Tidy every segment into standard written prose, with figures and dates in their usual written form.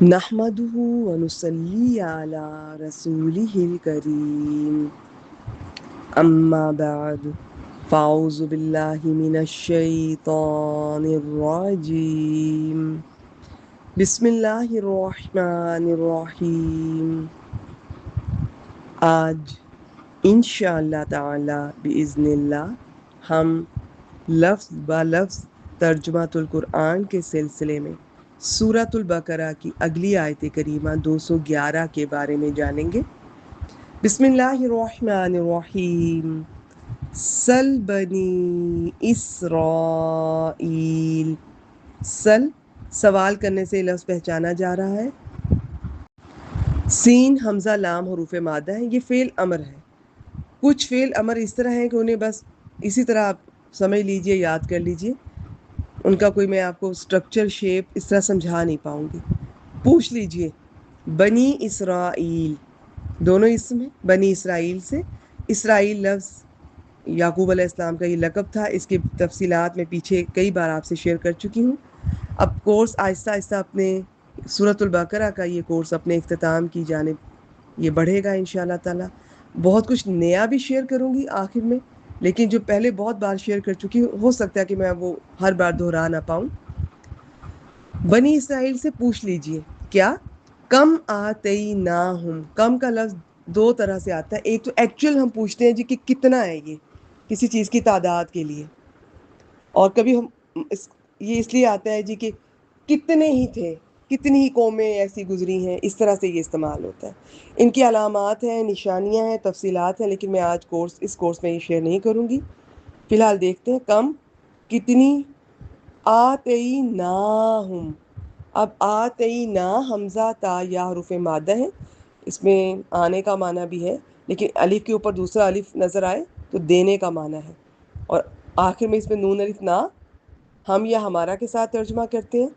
نحمده ونصلي على رسوله الكريم أما بعد فأعوذ بالله من الشيطان الرجيم بسم الله الرحمن الرحيم. آج انشاءاللہ تعالی بإذن اللہ ہم لفظ با لفظ ترجمۃ القرآن کے سلسلے میں سورۃ البقرہ کی اگلی آیت کریمہ 211 کے بارے میں جانیں گے۔ بسم اللہ الرحمن الرحیم۔ سل بنی اسرائیل۔ سل سوال کرنے سے لفظ پہچانا جا رہا ہے۔ سین حمزہ لام حروف مادہ ہے، یہ فعل امر ہے۔ کچھ فعل امر اس طرح ہیں کہ انہیں بس اسی طرح آپ سمجھ لیجئے، یاد کر لیجئے، ان کا کوئی میں آپ کو سٹرکچر شیپ اس طرح سمجھا نہیں پاؤں گی۔ پوچھ لیجئے بنی اسرائیل، دونوں اسم ہیں، بنی اسرائیل سے۔ اسرائیل لفظ یعقوب علیہ السلام کا یہ لقب تھا، اس کی تفصیلات میں پیچھے کئی بار آپ سے شیئر کر چکی ہوں۔ اب کورس آہستہ آہستہ اپنے سورۃ البقرہ کا یہ کورس اپنے اختتام کی جانب یہ بڑھے گا انشاءاللہ تعالی۔ بہت کچھ نیا بھی شیئر کروں گی آخر میں، لیکن جو پہلے بہت بار شیئر کر چکی ہوں ہو سکتا ہے کہ میں وہ ہر بار دہرا نہ پاؤں۔ بنی اسرائیل سے پوچھ لیجئے کیا کم آتیناہم۔ کم کا لفظ دو طرح سے آتا ہے، ایک تو ایکچوئل ہم پوچھتے ہیں جی کہ کتنا ہے یہ کسی چیز کی تعداد کے لیے، اور کبھی ہم یہ اس لیے آتا ہے جی کہ کتنے ہی تھے، کتنی ہی قومیں ایسی گزری ہیں، اس طرح سے یہ استعمال ہوتا ہے۔ ان کی علامات ہیں، نشانیاں ہیں، تفصیلات ہیں، لیکن میں آج اس کورس میں یہ شیئر نہیں کروں گی۔ فی الحال دیکھتے ہیں کم کتنی آتیناہم۔ اب آتینا حمزہ تا یا حروف مادہ ہیں، اس میں آنے کا معنی بھی ہے، لیکن الف کے اوپر دوسرا الف نظر آئے تو دینے کا معنی ہے، اور آخر میں اس میں نون الف نہ ہم یا ہمارا کے ساتھ ترجمہ کرتے ہیں،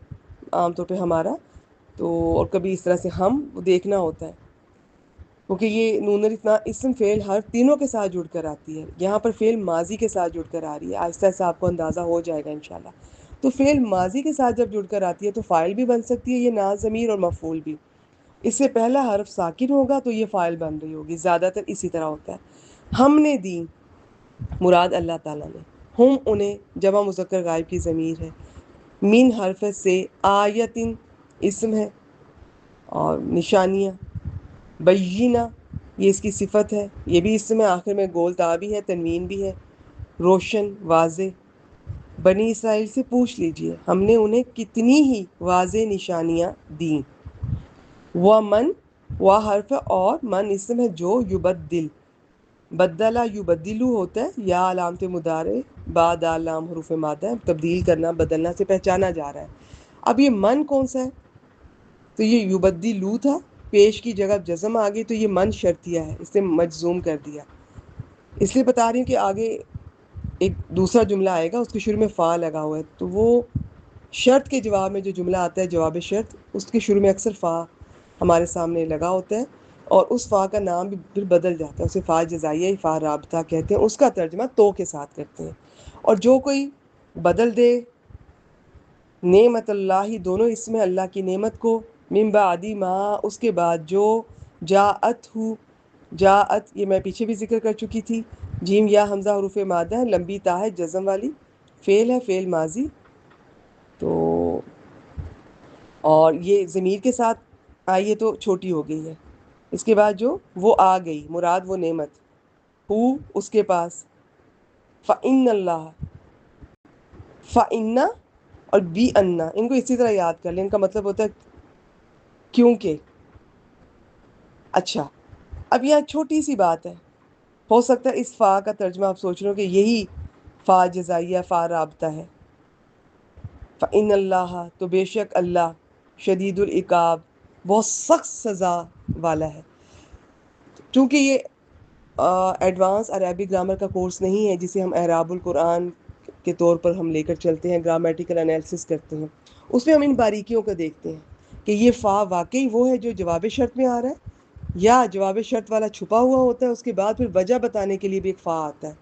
عام طور پہ ہمارا تو، اور کبھی اس طرح سے ہم دیکھنا ہوتا ہے، کیونکہ یہ نون الف نہ اسم فعل حرف تینوں کے ساتھ جڑ کر آتی ہے۔ یہاں پر فعل ماضی کے ساتھ جڑ کر آ رہی ہے، آہستہ آہستہ آپ کو اندازہ ہو جائے گا انشاءاللہ۔ تو فعل ماضی کے ساتھ جب جڑ کر آتی ہے تو فاعل بھی بن سکتی ہے یہ ناز ضمیر، اور مفعول بھی۔ اس سے پہلا حرف ساکن ہوگا تو یہ فاعل بن رہی ہوگی، زیادہ تر اسی طرح ہوتا ہے۔ ہم نے دی مراد اللہ تعالیٰ نے، ہم انہیں جمع مذکر غائب کی ضمیر ہے، من حرف سے آیتن اسم ہے، اور نشانیاں بینہ یہ اس کی صفت ہے، یہ بھی اسم ہے، آخر میں گول تا بھی ہے، تنوین بھی ہے، روشن واضح۔ بنی اسرائیل سے پوچھ لیجئے ہم نے انہیں کتنی ہی واضح نشانیاں دیں۔ وَمَن وا حرف اور من اسم ہے جو یبدل، بدلہ یبدلو ہوتا ہے، یا علامت مضارع با دال لام حروف مادہ ہے، تبدیل کرنا بدلنا سے پہچانا جا رہا ہے۔ اب یہ من کون سا ہے؟ تو یہ یبدلو تھا، پیش کی جگہ جزم آ گئی تو یہ من شرطیہ ہے، اس سے مجزوم کر دیا۔ اس لیے بتا رہی ہوں کہ آگے ایک دوسرا جملہ آئے گا، اس کے شروع میں فا لگا ہوا ہے، تو وہ شرط کے جواب میں جو جملہ آتا ہے جواب شرط، اس کے شروع میں اکثر فا ہمارے سامنے لگا ہوتا ہے، اور اس فا کا نام بھی پھر بدل جاتا ہے، اسے فا جزائیہ فا رابطہ کہتے ہیں، اس کا ترجمہ تو کے ساتھ کرتے ہیں۔ اور جو کوئی بدل دے نعمت اللہ، دونوں اسم اللہ کی نعمت کو، من بعد ما اس کے بعد جو، جاءت ہو جاءت یہ میں پیچھے بھی ذکر کر چکی تھی، جیم یا حمزہ حروف مادہ ہے، لمبی تا ہے جزم والی، فعل ہے، فعل ماضی، تو اور یہ ضمیر کے ساتھ آئیے تو چھوٹی ہو گئی ہے۔ اس کے بعد جو وہ آ گئی، مراد وہ نعمت، ہو اس کے پاس، فَإِنَّ اللَّهَ فَإِنَّ اور بی انا، ان کو اسی طرح یاد کر لیں، ان کا مطلب ہوتا ہے کیونکہ۔ اچھا، اب یہاں چھوٹی سی بات ہے، ہو سکتا ہے اس فا کا ترجمہ آپ سوچ رہے ہو کہ یہی فا جزائیہ فا رابطہ ہے، فَإِنَّ اللَّهَ تو بے شک اللہ، شدید العقاب بہت سخت سزا والا ہے۔ چونکہ یہ ایڈوانس عربی گرامر کا کورس نہیں ہے جسے ہم اعراب القرآن کے طور پر ہم لے کر چلتے ہیں، گرامیٹیکل انالیسس کرتے ہیں، اس میں ہم ان باریکیوں کو دیکھتے ہیں کہ یہ فا واقعی وہ ہے جو جواب شرط میں آ رہا ہے، یا جواب شرط والا چھپا ہوا ہوتا ہے، اس کے بعد پھر وجہ بتانے کے لیے بھی ایک فا آتا ہے،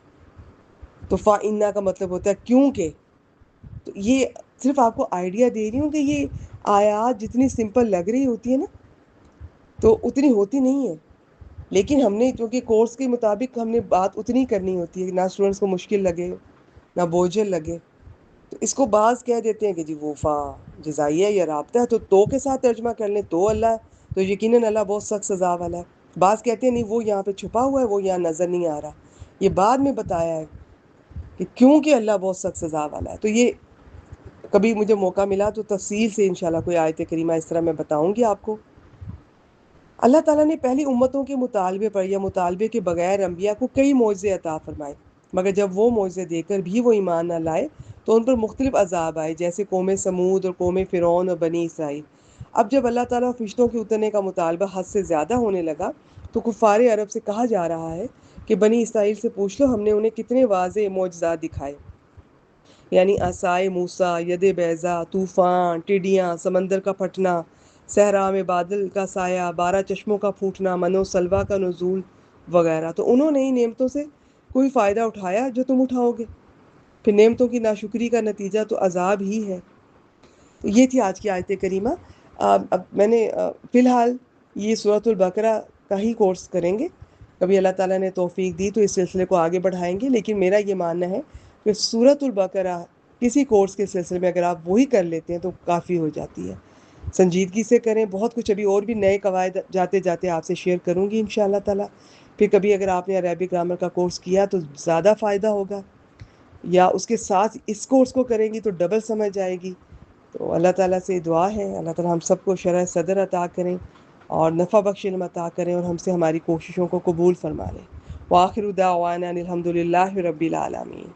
تو فا انا کا مطلب ہوتا ہے کیونکہ۔ تو یہ صرف آپ کو آئیڈیا دے رہی ہوں کہ یہ آیات جتنی سمپل لگ رہی ہوتی ہے نا تو اتنی ہوتی نہیں ہے، لیکن ہم نے کیونکہ کورس کے مطابق ہم نے بات اتنی کرنی ہوتی ہے نہ اسٹوڈنٹس کو مشکل لگے نہ بوجھل لگے، تو اس کو بعض کہہ دیتے ہیں کہ جی وفا جزائیہ یا رابطہ ہے، تو کے ساتھ ترجمہ کر لیں تو اللہ، تو یقیناً اللہ بہت سخت سزا والا ہے۔ بعض کہتے ہیں نہیں وہ یہاں پہ چھپا ہوا ہے، وہ یہاں نظر نہیں آ رہا، یہ بعد میں بتایا ہے کہ کیونکہ اللہ بہت سخت سزا والا ہے۔ تو یہ کبھی مجھے موقع ملا تو تفصیل سے انشاءاللہ کوئی آیت کریمہ اس طرح میں بتاؤں گی آپ کو۔ اللہ تعالیٰ نے پہلی امتوں کے مطالبے پر یا مطالبے کے بغیر انبیاء کو کئی معجزے عطا فرمائے، مگر جب وہ معجزے دے کر بھی وہ ایمان نہ لائے تو ان پر مختلف عذاب آئے، جیسے قوم سمود اور قوم فرعون اور بنی اسرائیل۔ اب جب اللہ تعالیٰ فرشتوں کے اترنے کا مطالبہ حد سے زیادہ ہونے لگا تو کفار عرب سے کہا جا رہا ہے کہ بنی اسرائیل سے پوچھ لو ہم نے انہیں کتنے واضح معجزات دکھائے، یعنی عصائے موسیٰ، ید بیضا، طوفان، ٹڈیاں، سمندر کا پھٹنا، صحرا میں بادل کا سایہ، 12 چشموں کا پھوٹنا، من و سلوا کا نزول وغیرہ۔ تو انہوں نے ان نعمتوں سے کوئی فائدہ اٹھایا جو تم اٹھاؤ گے؟ پھر نعمتوں کی ناشکری کا نتیجہ تو عذاب ہی ہے۔ تو یہ تھی آج کی آیت کریمہ۔ اب میں نے فی الحال یہ سورۃ البقرہ کا ہی کورس کریں گے، کبھی اللہ تعالیٰ نے توفیق دی تو اس سلسلے کو آگے بڑھائیں گے، لیکن میرا یہ ماننا ہے کہ سورۃ البقرہ کسی کورس کے سلسلے میں اگر آپ وہی کر لیتے ہیں تو کافی ہو جاتی ہے۔ سنجیدگی سے کریں، بہت کچھ ابھی اور بھی نئے قواعد جاتے جاتے آپ سے شیئر کروں گی انشاءاللہ تعالیٰ۔ پھر کبھی اگر آپ نے عربک گرامر کا کورس کیا تو زیادہ فائدہ ہوگا، یا اس کے ساتھ اس کورس کو کریں گی تو ڈبل سمجھ آئے گی۔ تو اللہ تعالیٰ سے دعا ہے اللہ تعالیٰ ہم سب کو شرح صدر عطا کریں اور نفع بخش علم عطا کریں، اور ہم سے ہماری کوششوں کو قبول فرما لیں۔ وآخر دعوانا ان الحمد للہ رب العالمین۔